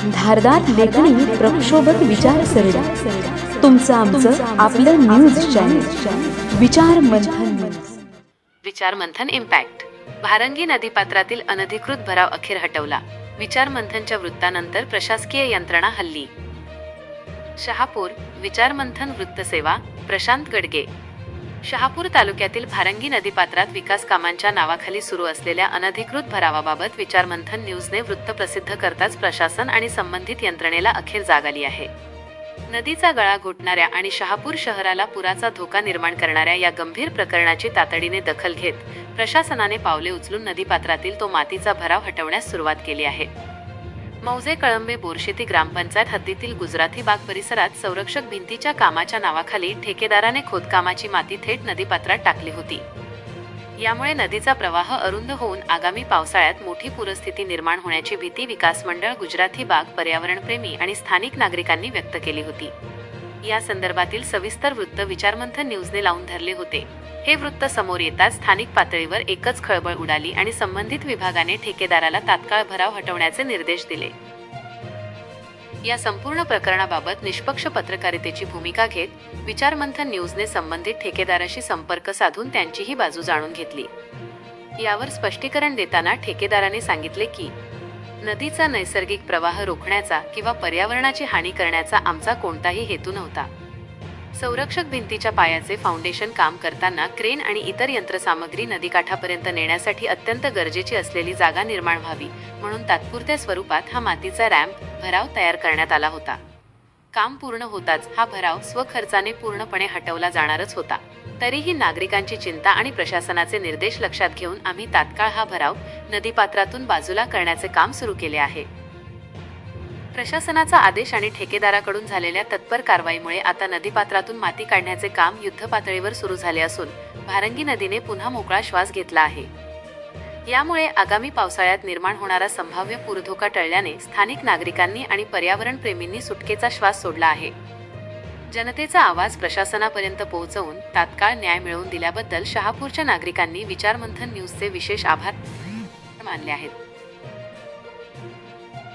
धारदार लेखणी, प्रक्षोभक विचारसरणी, तुमचं आमचं आपलं न्यूज चॅनल विचार मंथन न्यूज. विचार मंथन इम्पॅक्ट. भारंगी नदीपात्रातील अनधिकृत भराव अखेर हटवला. विचार मंथनच्या वृत्तानंतर प्रशासकीय यंत्रणा हल्ली. शहापूर. विचार मंथन वृत्तसेवा. प्रशांत गडगे. शहापूर तालुक्यातील भारंगी नदीपात्रात विकास कामांच्या नावाखाली सुरू असलेल्या अनधिकृत भरावाबाबत विचार मंथन न्यूजने वृत्त प्रसिद्ध करताच प्रशासन आणि संबंधित यंत्रणेला अखेर जाग आली आहे. नदीचा गळा घोटणाऱ्या आणि शहापूर शहराला पुराचा धोका निर्माण करणाऱ्या या गंभीर प्रकरणाची तातडीने दखल घेत प्रशासनाने पावले उचलून नदीपात्रातील तो मातीचा भराव हटवण्यास सुरुवात केली आहे. मौजे कळंबे बोरशेती ग्रामपंचायत हद्दीतील गुजराती बाग परिसरात संरक्षक भिंतीच्या कामाच्या नावाखाली ठेकेदाराने खोदकामाची माती थेट नदीपात्रात टाकली होती. यामुळे नदीचा प्रवाह अरुंद होऊन आगामी पावसाळ्यात मोठी पूरस्थिती निर्माण होण्याची भीती विकास मंडळ, गुजराती बाग, पर्यावरणप्रेमी आणि स्थानिक नागरिकांनी व्यक्त केली होती. या संदर्भातील सविस्तर वृत्त विचारमंथन न्यूजने लावून धरले होते. हे वृत्त समोर येताच स्थानिक पातळीवर एकच खळबळ उडाली आणि संबंधित विभागाने ठेकेदाराला तात्काळ भराव हटवण्याचे निर्देश दिले. या संपूर्ण प्रकरणाबाबत निष्पक्ष पत्रकारितेची भूमिका घेत विचारमंथन न्यूजने संबंधित ठेकेदाराशी संपर्क साधून त्यांचीही बाजू जाणून घेतली. यावर स्पष्टीकरण देताना ठेकेदाराने सांगितले की नदीचा नैसर्गिक प्रवाह रोखण्याचा किंवा पर्यावरणाची हानी करण्याचा आमचा कोणताही हेतू नव्हता. संरक्षक भिंतीच्या पायाचे फाउंडेशन काम करताना क्रेन आणि इतर यंत्रसामग्री नदीकाठापर्यंत नेण्यासाठी अत्यंत गरजेची असलेली जागा निर्माण व्हावी म्हणून तात्पुरत्या स्वरूपात हा मातीचा रॅम्प भराव तयार करण्यात आला होता. काम पूर्ण होताच हा भराव स्वखर्चाने पूर्णपणे हटवला जाणारच होता. तरीही नागरिकांची चिंता आणि प्रशासनाचे निर्देश लक्षात घेऊन आम्ही तात्काळ हा भराव नदीपात्रातून बाजूला करण्याचे काम सुरू केले आहे. प्रशासनाचा आदेश आणि ठेकेदाराकडून झालेल्या तत्पर कारवाईमुळे आता नदीपात्रातून माती काढण्याचे काम युद्धपातळीवर सुरू झाले असून भारंगी नदीने पुन्हा मोकळा श्वास घेतला आहे. यामुळे आगामी पावसाळ्यात निर्माण होणारा संभाव्य पूरधोका टळल्याने स्थानिक नागरिकांनी आणि पर्यावरण प्रेमींनी सुटकेचा श्वास सोडला आहे. जनतेचा आवाज प्रशासनापर्यंत पोहोचवून तात्काळ न्याय मिळवून दिल्याबद्दल शहापूरच्या नागरिकांनी विचारमंथन न्यूजचे विशेष आभार मानले आहेत.